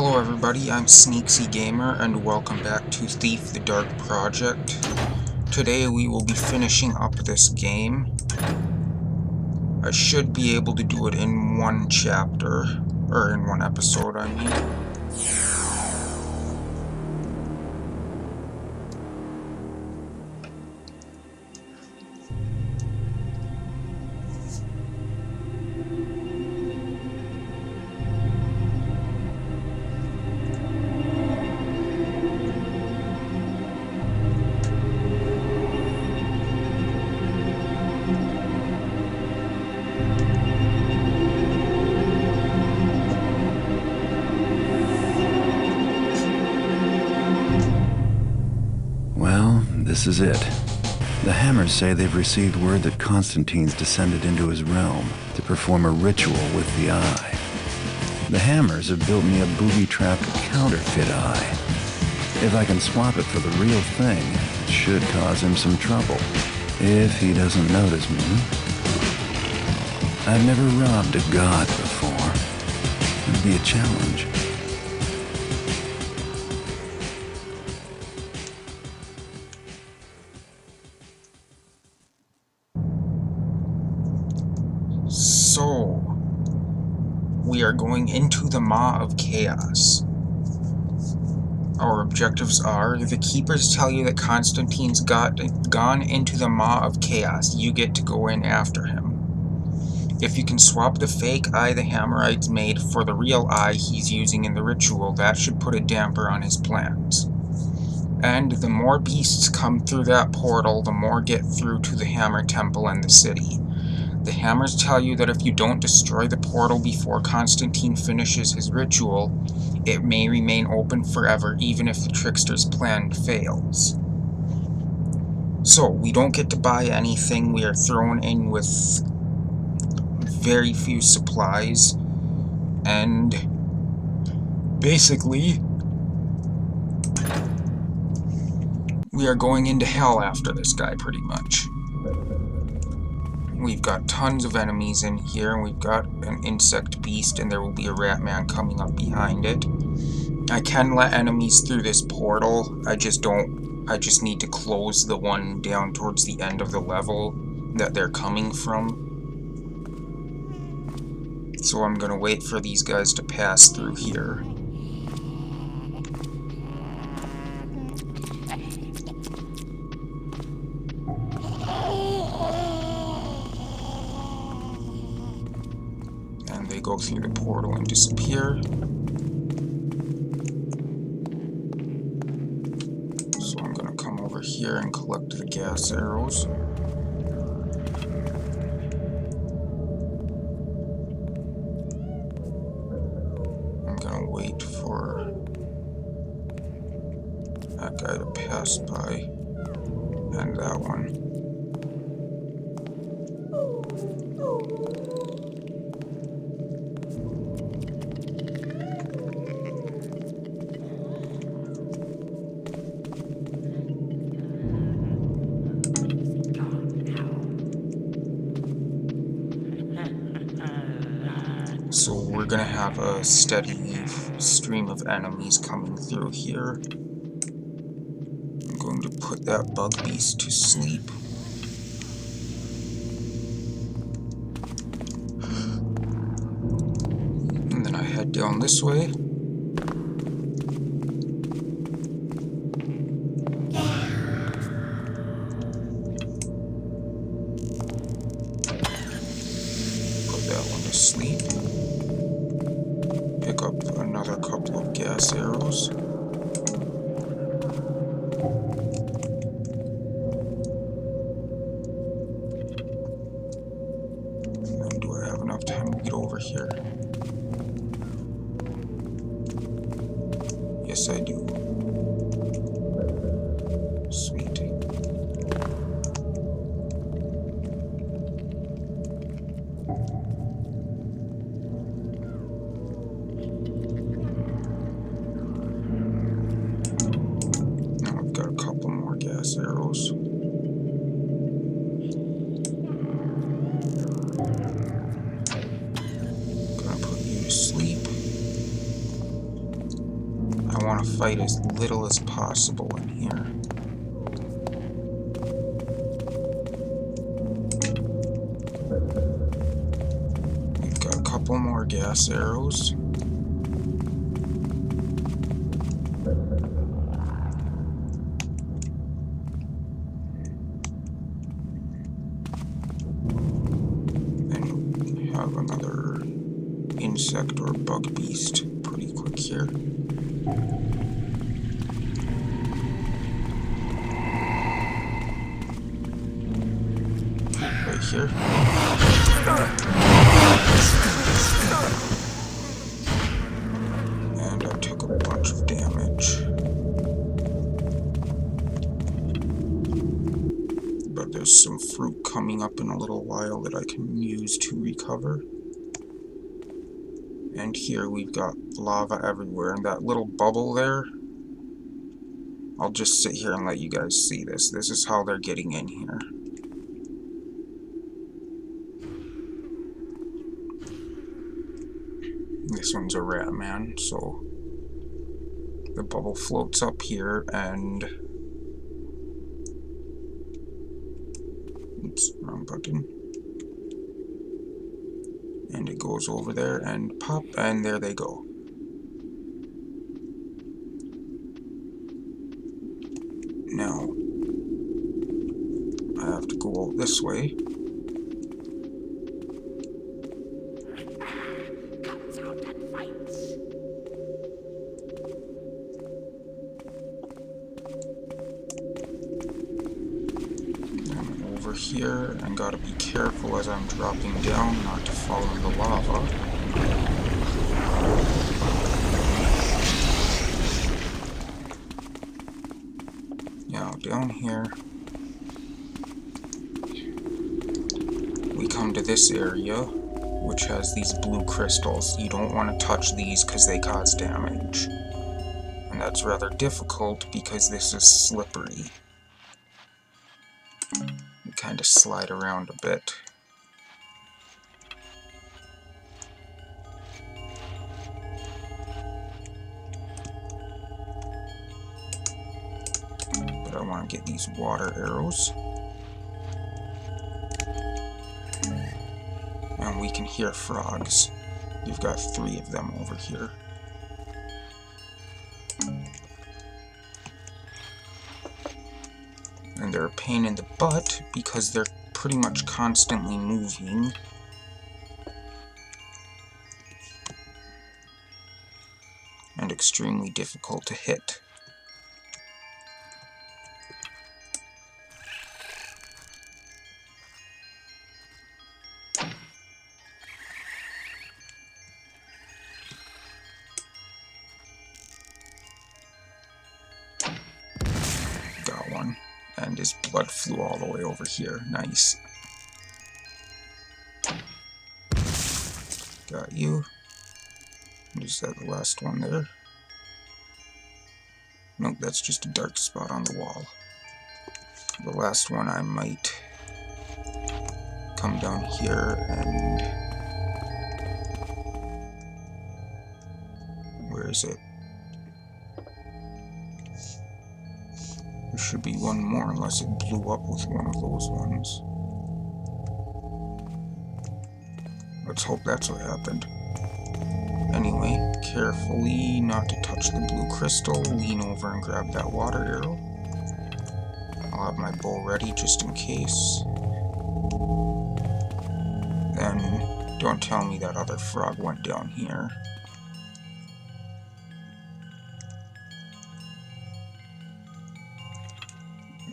Hello everybody, I'm Sneaksy Gamer and welcome back to Thief the Dark Project. Today we will be finishing up this game. I should be able to do it in one chapter, or in one episode, I mean. Well, this is it. The Hammers say they've received word that Constantine's descended into his realm to perform a ritual with the Eye. The Hammers have built me a booby-trapped counterfeit Eye. If I can swap it for the real thing, it should cause him some trouble. If he doesn't notice me. I've never robbed a god before. It'd be a challenge. So, we are going into the Maw of Chaos. Our objectives are, the Keepers tell you that Constantine's gone into the Maw of Chaos. You get to go in after him. If you can swap the fake eye the Hammerites made for the real eye he's using in the ritual, that should put a damper on his plans. And the more beasts come through that portal, the more get through to the Hammer Temple and the city. The Hammers tell you that if you don't destroy the portal before Constantine finishes his ritual, it may remain open forever even if the Trickster's plan fails. So, we don't get to buy anything, we are thrown in with very few supplies, and basically, we are going into hell after this guy pretty much. We've got tons of enemies in here, and we've got an insect beast, and there will be a rat man coming up behind it. I can let enemies through this portal, I just need to close the one down towards the end of the level that they're coming from. So I'm gonna wait for these guys to pass through here. They go through the portal and disappear. So I'm gonna come over here and collect the gas arrows. I'm gonna wait for that guy to pass by, and that one. So we're gonna have a steady stream of enemies coming through here. I'm going to put that bug beast to sleep. And then I head down this way. Put that one to sleep. Pick up another couple of gas arrows. And do I have enough time to get over here? Yes, I do. Sweet. Gas arrows. Gonna put you to sleep. want to fight as little as possible in here. We've got a couple more gas arrows. And have another insect or bug beast pretty quick here. Right here. And I took a bunch of damage. But there's some fruit coming up in a little while that I can use to recover. And here we've got lava everywhere, and that little bubble there, I'll just sit here and let you guys see this. This is how they're getting in here. This one's a rat man, so the bubble floats up here and... Oops, wrong button. And it goes over there and pop, and there they go. Now, I have to go out this way. Over here, and gotta be careful as I'm dropping down not to fall in the lava. Now down here we come to this area which has these blue crystals. You don't want to touch these because they cause damage, and that's rather difficult because this is slippery. Kind of slide around a bit. But I want to get these water arrows. And we can hear frogs. We've got 3 of them over here. And they're a pain in the butt because they're pretty much constantly moving. And extremely difficult to hit. Got one. And his blood flew all the way over here. Nice. Got you. Is that the last one there? Nope, that's just a dark spot on the wall. The last one I might come down here and... Where is it? There should be one more unless it blew up with one of those ones. Let's hope that's what happened. Anyway, carefully not to touch the blue crystal, lean over and grab that water arrow. I'll have my bow ready just in case. Then, don't tell me that other frog went down here.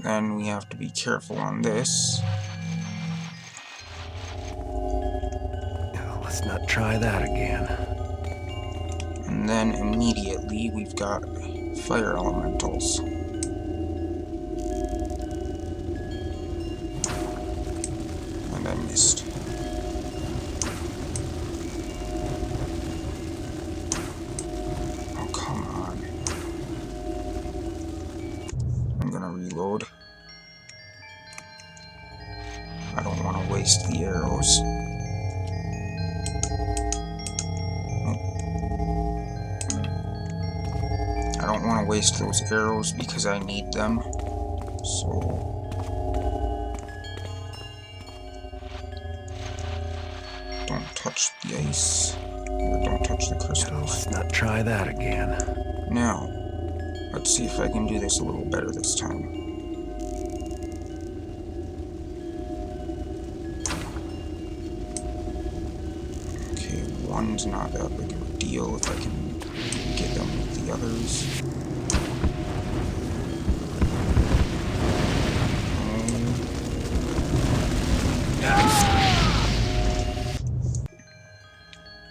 Then we have to be careful on this. Let's not try that again. And then immediately we've got fire elementals. And I missed. Oh, come on. I'm gonna reload. I don't want to waste the arrows. I don't want to waste those arrows because I need them. So don't touch the ice, or don't touch the crystals. Let's not try that again. Now, let's see if I can do this a little better this time. Okay, one's not that big of a deal if I can get them with the others.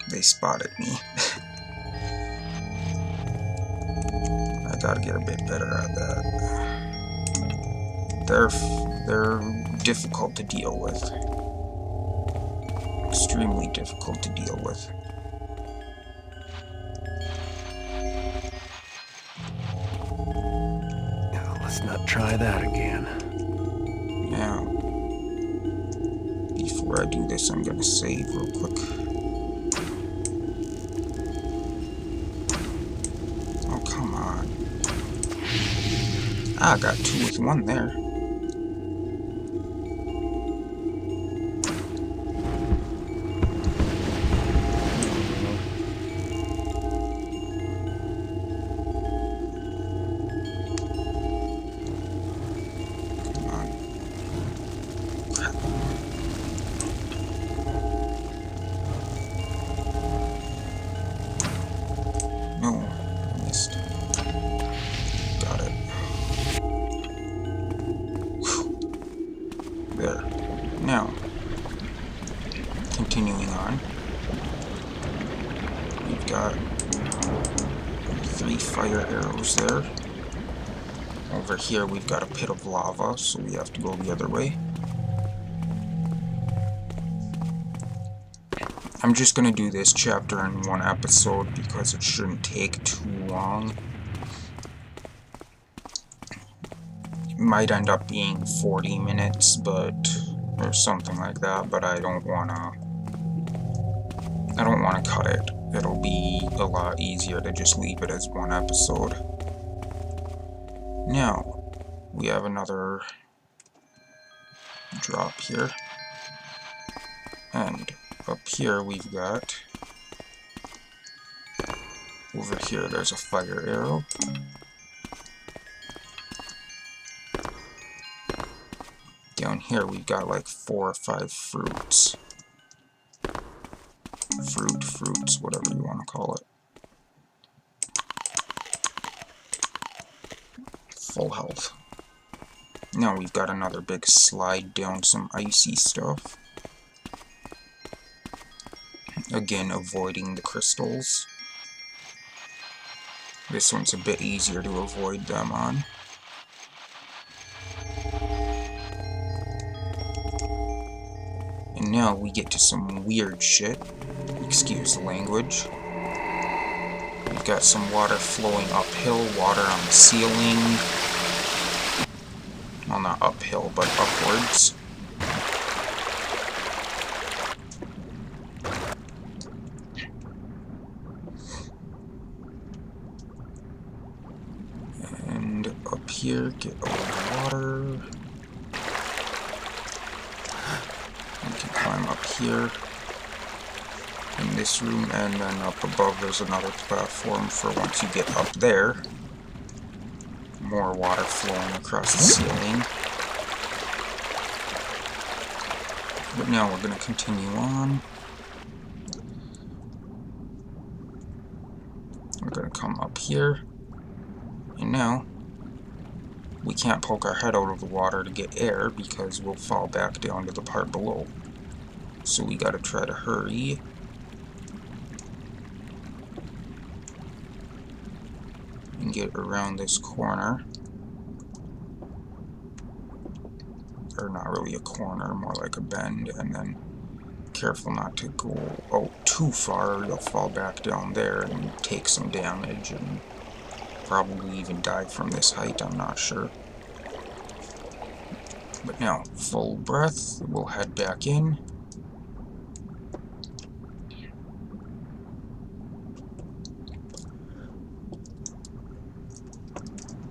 They spotted me. I gotta get a bit better at that. They're difficult to deal with. Extremely difficult to deal with. Let's not try that again. Now, before I do this, I'm gonna save real quick. Oh, come on. I got 2 with 1 there. There. Now, continuing on, we've got 3 fire arrows there. Over here we've got a pit of lava, so we have to go the other way. I'm just gonna do this chapter in 1 episode because it shouldn't take too long. Might end up being 40 minutes, or something like that, but I don't wanna cut it. It'll be a lot easier to just leave it as 1 episode. Now, we have another drop here. And up here we've got, over here there's a fire arrow. Down here we've got like 4 or 5 fruits. Fruits, whatever you want to call it. Full health. Now we've got another big slide down some icy stuff. Again, avoiding the crystals. This one's a bit easier to avoid them on. And now we get to some weird shit. Excuse the language. We've got some water flowing uphill, water on the ceiling. Well, not uphill, but upwards. And up here, get a little water. We can climb up here in this room, and then up above there's another platform for once you get up there. More water flowing across the ceiling. But now we're going to continue on. We're going to come up here. And now, we can't poke our head out of the water to get air because we'll fall back down to the part below. So we gotta try to hurry. And get around this corner. Or not really a corner, more like a bend, and then careful not to go out too far or you'll fall back down there and take some damage and probably even die from this height, I'm not sure. But now, full breath, we'll head back in.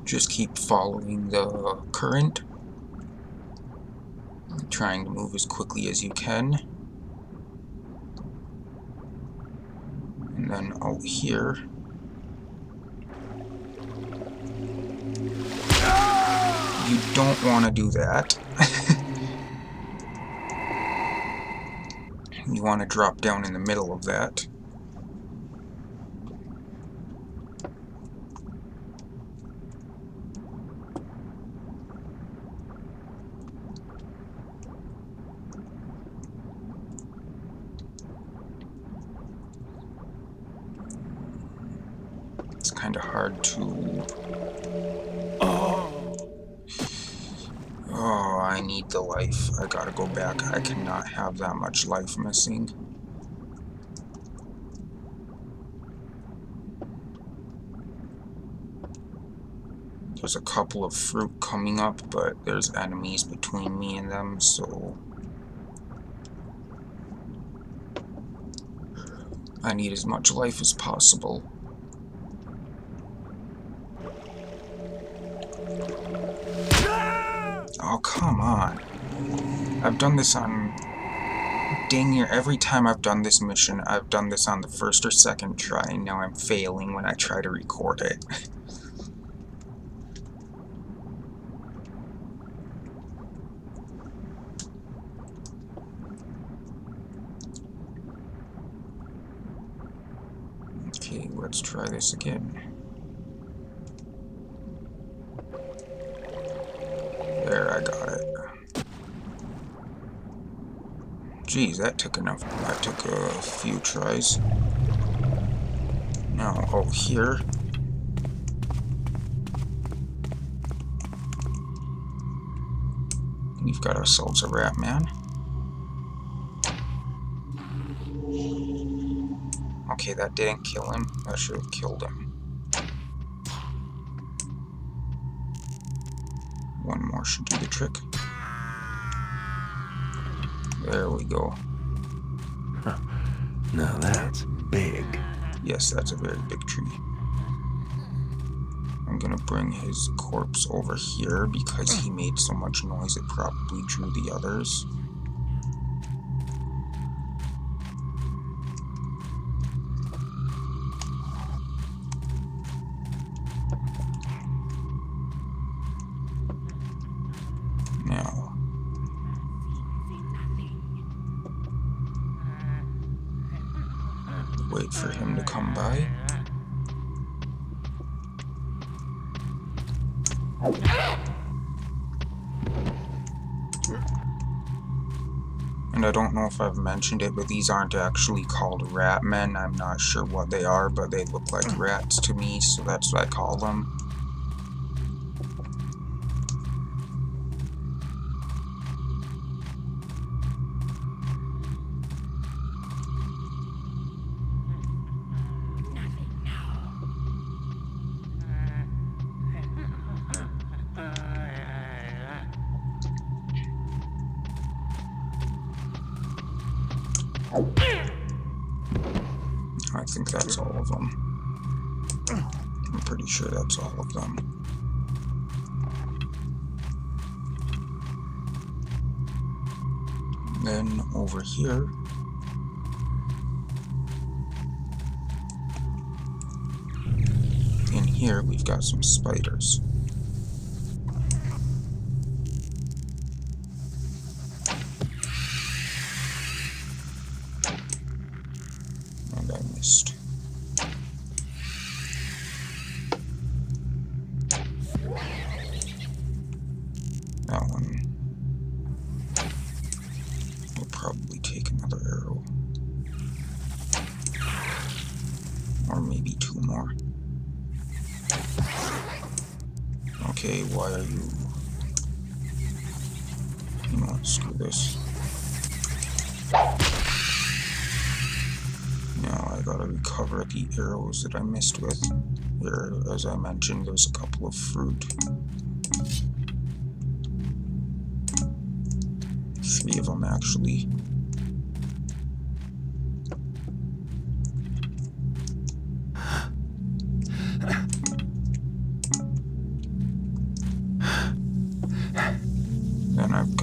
Just keep following the current, trying to move as quickly as you can. And then out here, you don't want to do that. You want to drop down in the middle of that. It's kind of hard to... Oh, I need the life. I gotta go back. I cannot have that much life missing. There's a couple of fruit coming up, but there's enemies between me and them, so... I need as much life as possible. Oh, come on. I've done this on... Dang near every time I've done this mission, I've done this on the first or second try, and now I'm failing when I try to record it. Okay, let's try this again. There, I got it. Geez, that took enough. That took a few tries. Now, oh, here. We've got ourselves a rat man. Okay, that didn't kill him. That should have killed him. One more should do the trick. There we go. Huh. Now that's big. Yes, that's a very big tree. I'm gonna bring his corpse over here because he made so much noise it probably drew the others. Now, wait for him to come by. And I don't know if I've mentioned it, but these aren't actually called rat men. I'm not sure what they are, but they look like rats to me, so that's what I call them. I think that's all of them. I'm pretty sure that's all of them. Then over here, in here we've got some spiders. And I missed. That one will probably take another arrow. Or maybe two more. Okay, why are you... You know what, screw this. Now I gotta recover the arrows that I missed with. Here, as I mentioned, there's a couple of fruit. 3 of them, actually.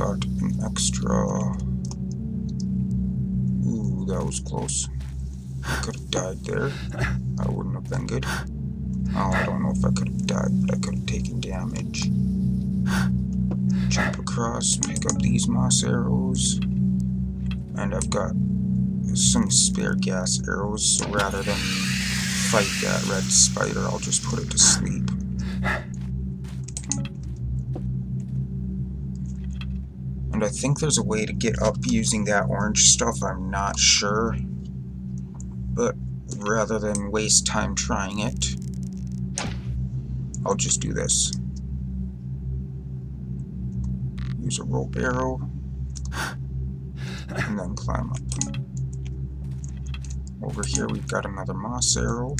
got an extra... Ooh, that was close. I could have died there. That wouldn't have been good. Oh, I don't know if I could have died, but I could have taken damage. Jump across, pick up these moss arrows. And I've got some spare gas arrows, so rather than fight that red spider, I'll just put it to sleep. And I think there's a way to get up using that orange stuff, I'm not sure. But rather than waste time trying it, I'll just do this. Use a rope arrow, and then climb up. Over here we've got another moss arrow.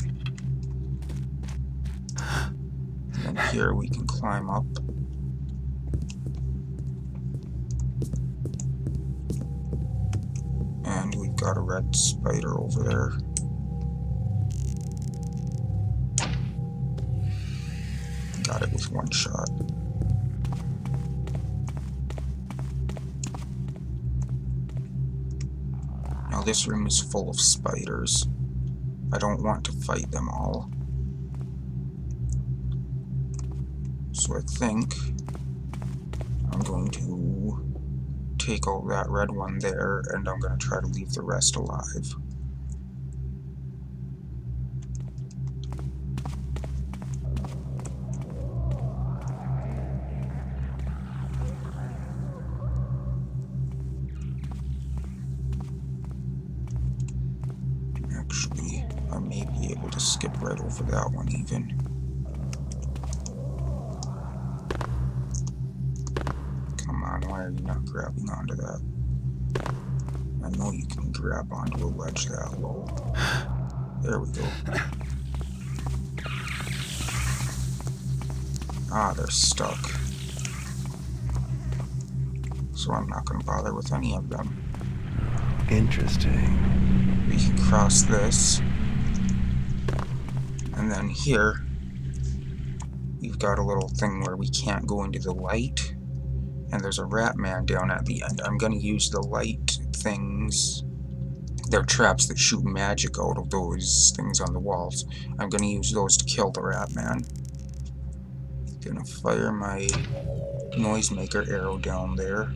And then here we can climb up. And we've got a red spider over there. Got it with one shot. Now this room is full of spiders. I don't want to fight them all. So I think I'm going to take out that red one there, and I'm going to try to leave the rest alive. Actually, I may be able to skip right over that one even. Come on, why are you not grabbing onto that? I know you can grab onto a ledge that low. There we go. Ah, they're stuck. So I'm not going to bother with any of them. Interesting. We can cross this. And then here, we've got a little thing where we can't go into the light. And there's a rat man down at the end. I'm going to use the light things. They're traps that shoot magic out of those things on the walls. I'm going to use those to kill the rat man. Gonna fire my noisemaker arrow down there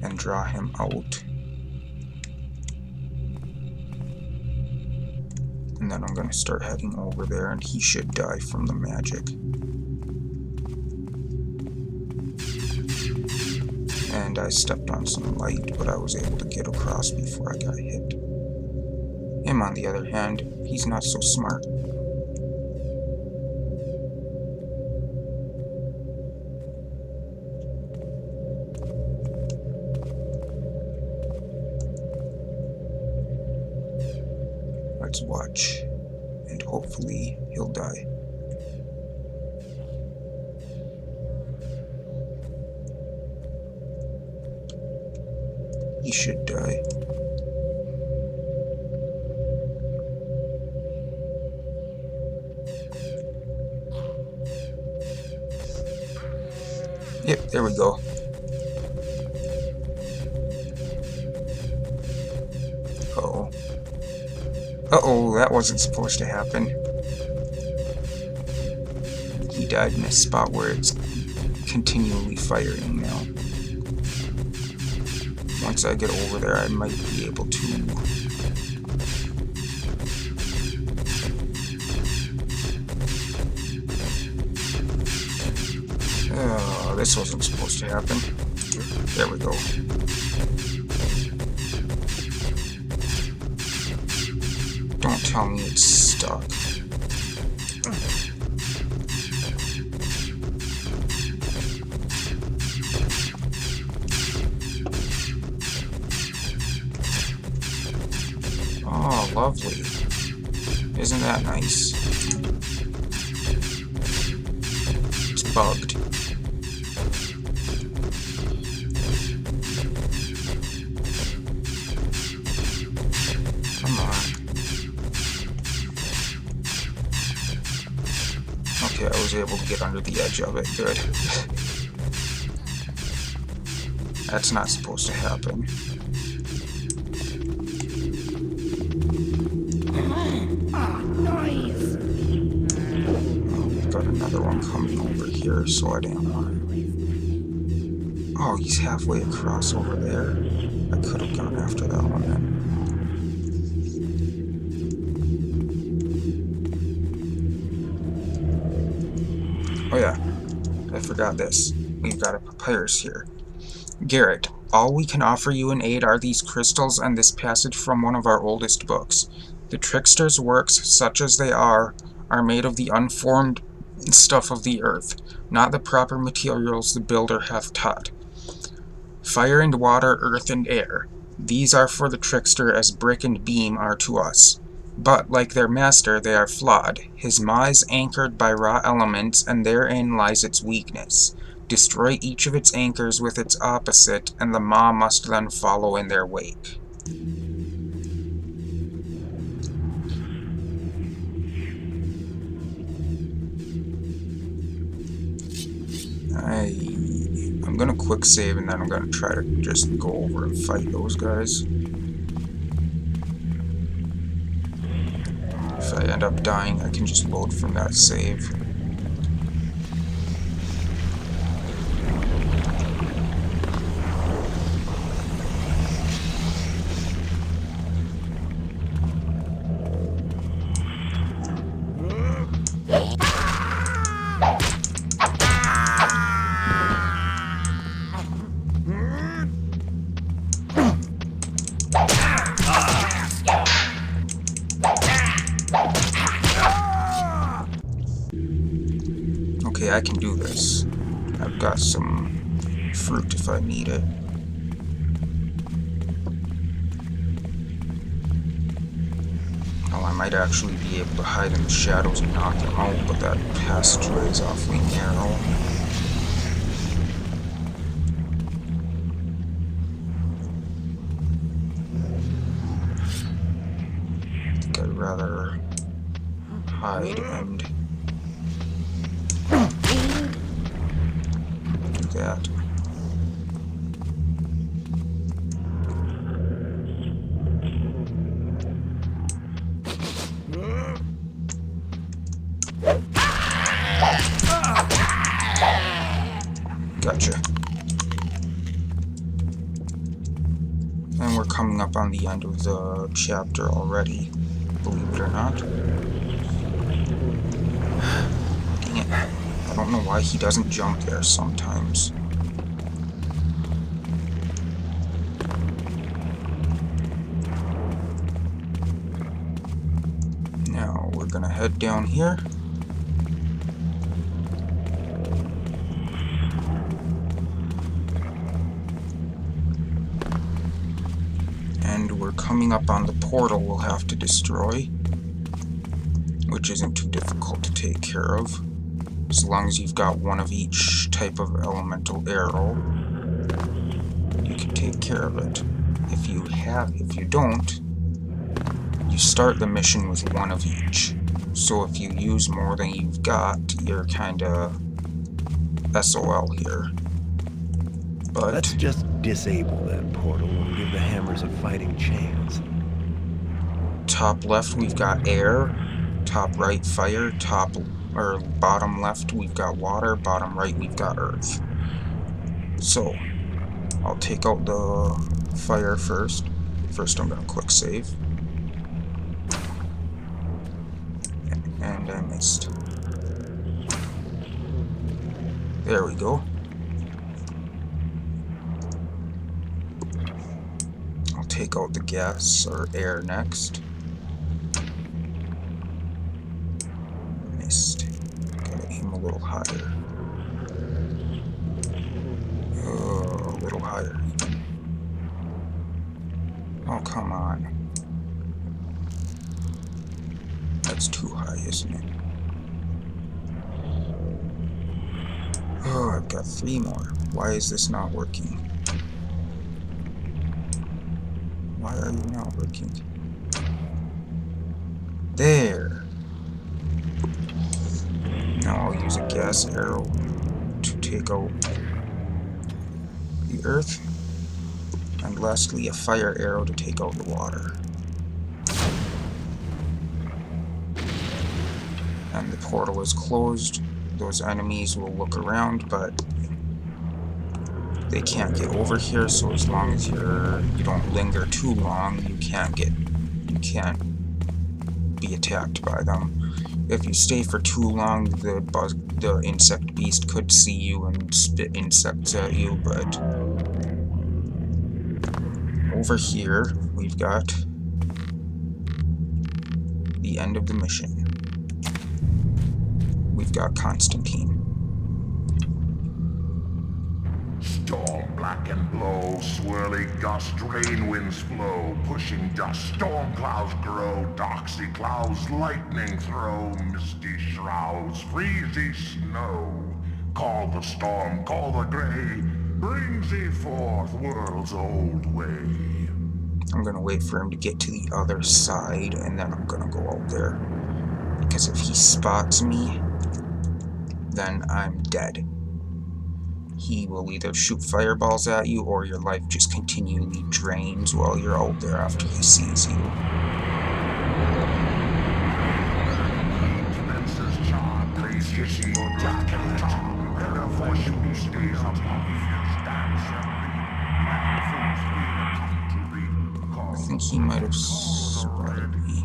and draw him out. And then I'm going to start heading over there, and he should die from the magic. And I stepped on some light, but I was able to get across before I got hit. Him, on the other hand, he's not so smart. Let's watch, and hopefully he'll die. He should die. Yep, there we go. Uh-oh. Uh-oh, that wasn't supposed to happen. He died in a spot where it's continually firing now. Once I get over there, I might be able to... Oh, this wasn't supposed to happen. There we go. Don't tell me it's stuck. Oh, lovely. Isn't that nice? It's bugged. Come on. Okay, I was able to get under the edge of it. Good. That's not supposed to happen. Noise. Oh, we've got another one coming over here, so I didn't want to. Oh, he's halfway across over there. I could have gone after that one then. Oh yeah, I forgot this. We've got a papyrus here. Garrett, all we can offer you in aid are these crystals and this passage from one of our oldest books. The trickster's works, such as they are made of the unformed stuff of the earth, not the proper materials the builder hath taught. Fire and water, earth and air. These are for the trickster as brick and beam are to us. But, like their master, they are flawed. His maw is anchored by raw elements, and therein lies its weakness. Destroy each of its anchors with its opposite, and the maw must then follow in their wake. I'm gonna quick save, and then I'm gonna try to just go over and fight those guys. If I end up dying, I can just load from that save. Okay, I can do this. I've got some fruit if I need it. Oh, I might actually be able to hide in the shadows and knock them out, but that passageway is awfully narrow. I think I'd rather hide and do that. Gotcha. And we're coming up on the end of the chapter already, believe it or not. Dang it. I don't know why he doesn't jump there sometimes. Now we're gonna head down here. And we're coming up on the portal we'll have to destroy, which isn't too difficult to take care of. As long as you've got one of each type of elemental arrow, you can take care of it. If you don't, you start the mission with one of each. So if you use more than you've got, you're kinda SOL here. But Let's just disable that portal and give the hammers a fighting chance. top left we've got air, top right fire, bottom left we've got water, bottom right we've got earth. So I'll take out the fire first. First I'm gonna quick save. And I missed. There we go. I'll take out the gas or air next. Missed. Gotta aim a little higher. Oh, a little higher. Oh, come on. That's too high, isn't it? Oh, I've got 3 more. Why is this not working? Why are you not working? There! Now I'll use a gas arrow to take out the earth. And lastly, a fire arrow to take out the water. And the portal is closed. Those enemies will look around, but they can't get over here, so as long as you don't linger too long, you can't be attacked by them. If you stay for too long, the insect beast could see you and spit insects at you, but over here we've got the end of the mission. We've got Constantine. Storm black and blow, swirling gust, rain winds flow, pushing dust, storm clouds grow, doxy clouds, lightning throw, misty shrouds, freezy snow. Call the storm, call the gray, brings thee forth world's old way. I'm gonna wait for him to get to the other side, and then I'm gonna go out there. Because if he spots me, then I'm dead. He will either shoot fireballs at you, or your life just continually drains while you're out there after he sees you. I think he might have spotted me.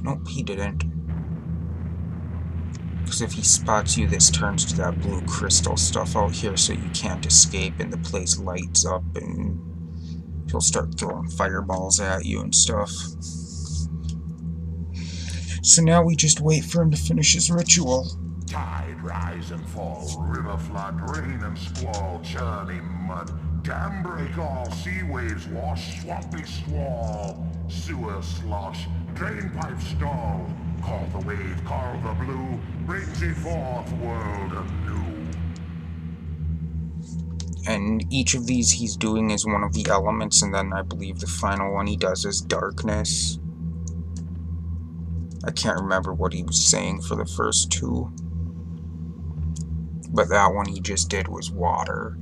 Nope, he didn't. Because if he spots you, this turns to that blue crystal stuff out here, so you can't escape, and the place lights up, and he'll start throwing fireballs at you and stuff. So now we just wait for him to finish his ritual. Tide rise and fall, river flood, rain and squall, churning mud, dam break all, sea waves wash, swampy squall, sewer slosh, drain pipe stall. Call the wave, call the blue, brings thee forth world anew. And each of these he's doing is one of the elements, and then I believe the final one he does is darkness. I can't remember what he was saying for the first two, but that one he just did was water.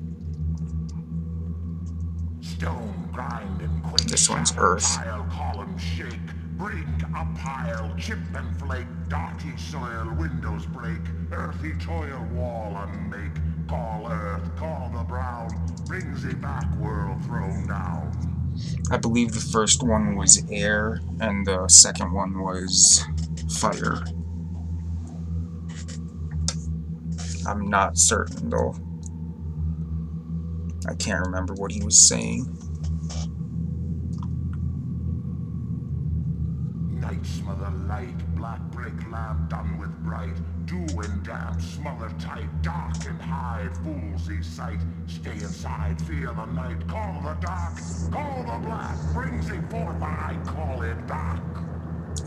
Stone grind and quake, This one's earth. pile, column shake, break a pile, chip and flake, darty soil, windows break, earthy toil, wall unmake. Call earth, call the brown, brings thee back, world thrown down. I believe the first one was air, and the second one was fire. I'm not certain, though. I can't remember what he was saying. Night smother light, black brick lamp done with bright, dew and damp, smother tight, dark and hide, fools thee sight. Stay inside, fear the night, call the dark, call the black, brings thee forth, I call it back.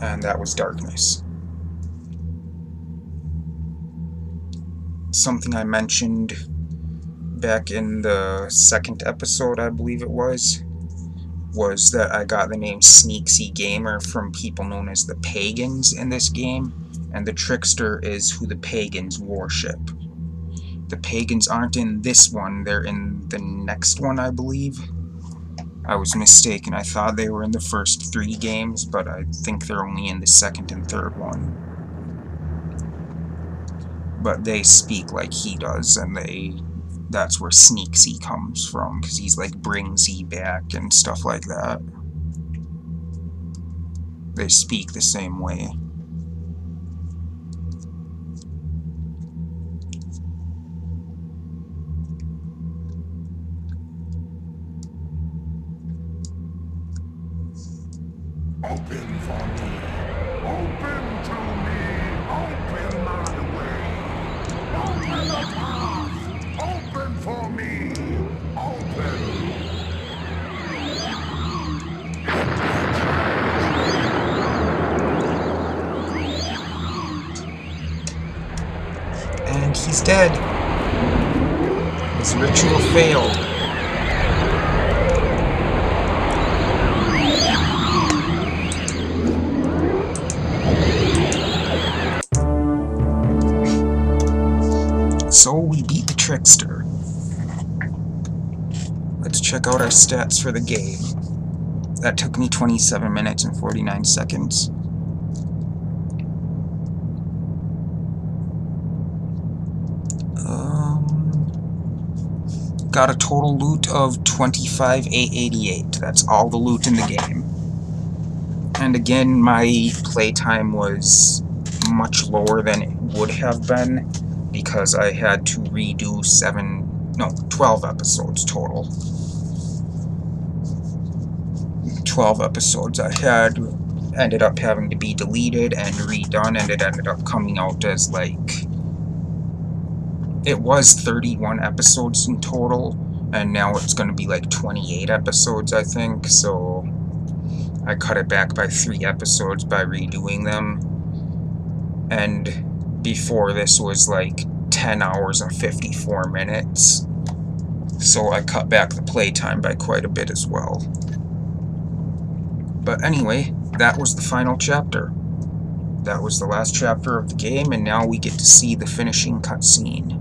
And that was darkness. Something I mentioned back in the second episode, I believe it was that I got the name Sneaksy Gamer from people known as the Pagans in this game, and the Trickster is who the Pagans worship. The Pagans aren't in this one, they're in the next one, I believe. I was mistaken, I thought they were in the first 3 games, but I think they're only in the second and third one. But they speak like he does, and that's where Sneaksy comes from, because he's like brings ye back and stuff like that. They speak the same way. Open for me, open to me, open my way, open the path, open for me, open. And he's dead. His ritual failed. So we beat the Trickster. check out our stats for the game. That took me 27 minutes and 49 seconds. Got a total loot of 25,888. That's all the loot in the game. And again, my playtime was much lower than it would have been because I had to redo 12 episodes total. 12 episodes I had ended up having to be deleted and redone, and it ended up coming out as like... It was 31 episodes in total, and now it's going to be like 28 episodes, I think, so I cut it back by 3 episodes by redoing them. And before this was like 10 hours and 54 minutes, so I cut back the playtime by quite a bit as well. But anyway, that was the final chapter. That was the last chapter of the game, and now we get to see the finishing cutscene.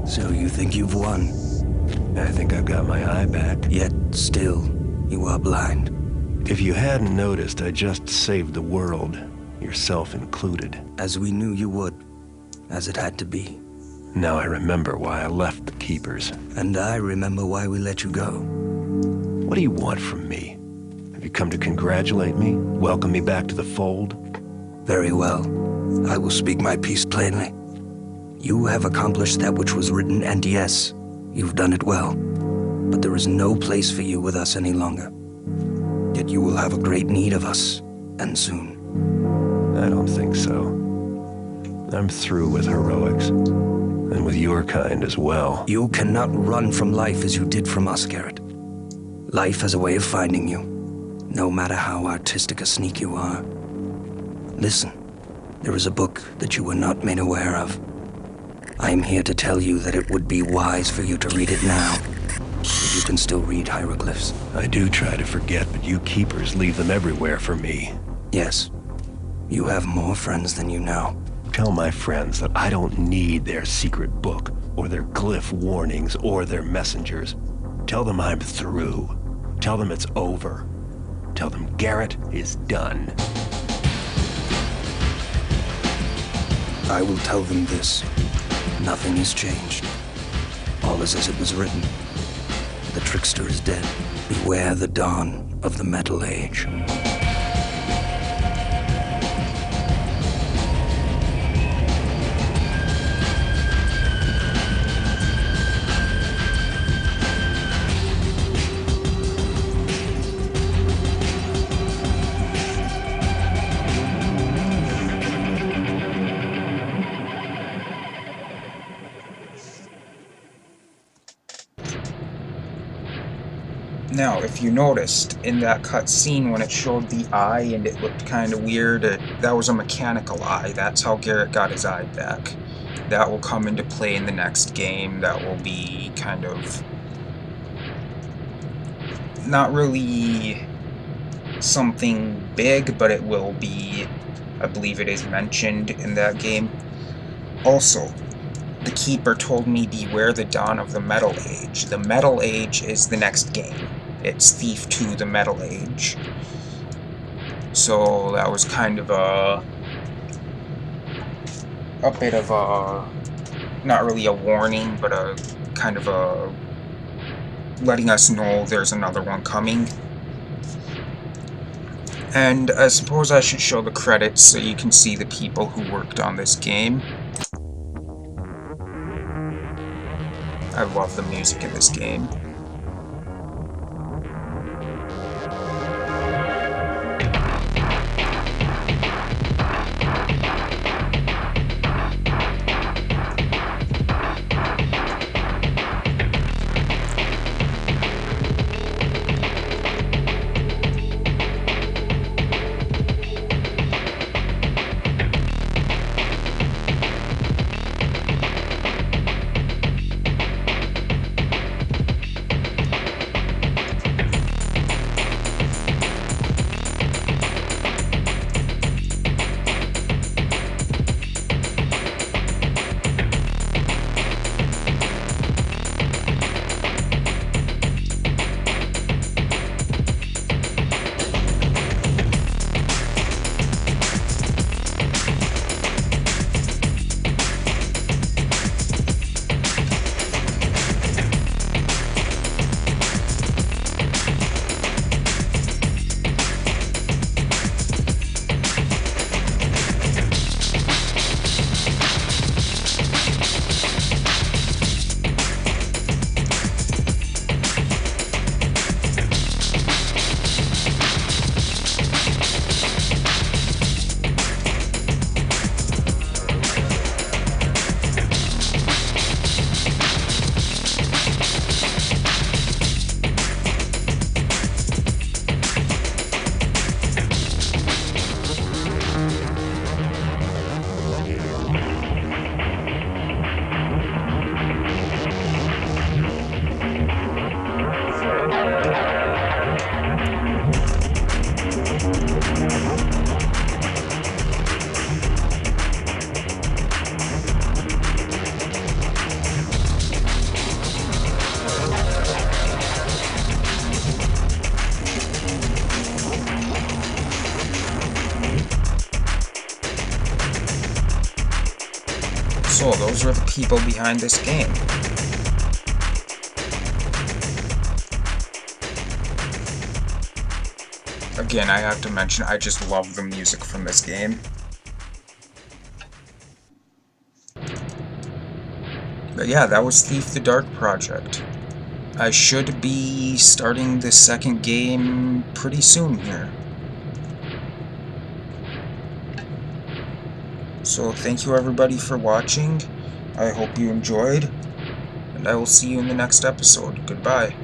So you think you've won? I think I've got my eye back. Yet still, you are blind. If you hadn't noticed, I just saved the world, yourself included. As we knew you would, as it had to be. Now I remember why I left the Keepers. And I remember why we let you go. What do you want from me? Have you come to congratulate me? Welcome me back to the fold? Very well. I will speak my piece plainly. You have accomplished that which was written, and yes, you've done it well. But there is no place for you with us any longer. Yet you will have a great need of us, and soon. I don't think so. I'm through with heroics. And with your kind as well. You cannot run from life as you did from us, Garrett. Life has a way of finding you, no matter how artistic a sneak you are. Listen, there is a book that you were not made aware of. I am here to tell you that it would be wise for you to read it now, if you can still read hieroglyphs. I do try to forget, but you Keepers leave them everywhere for me. Yes, you have more friends than you know. Tell my friends that I don't need their secret book, or their glyph warnings, or their messengers. Tell them I'm through. Tell them it's over. Tell them Garrett is done. I will tell them this. Nothing has changed. All is as it was written. The trickster is dead. Beware the dawn of the Metal Age. Now, if you noticed, in that cutscene when it showed the eye and it looked kind of weird, that was a mechanical eye. That's how Garrett got his eye back. That will come into play in the next game. That will be kind of... not really something big, but it will be... I believe it is mentioned in that game. Also, the Keeper told me beware the dawn of the Metal Age. The Metal Age is the next game. It's Thief 2 The Metal Age. So that was kind of a bit of a not really a warning, but a kind of a letting us know there's another one coming. And I suppose I should show the credits so you can see the people who worked on this game. I love the music in this game. So those were the people behind this game. Again, I have to mention, I just love the music from this game. But yeah, that was Thief the Dark Project. I should be starting the second game pretty soon here. So thank you everybody for watching. I hope you enjoyed, and I will see you in the next episode. Goodbye.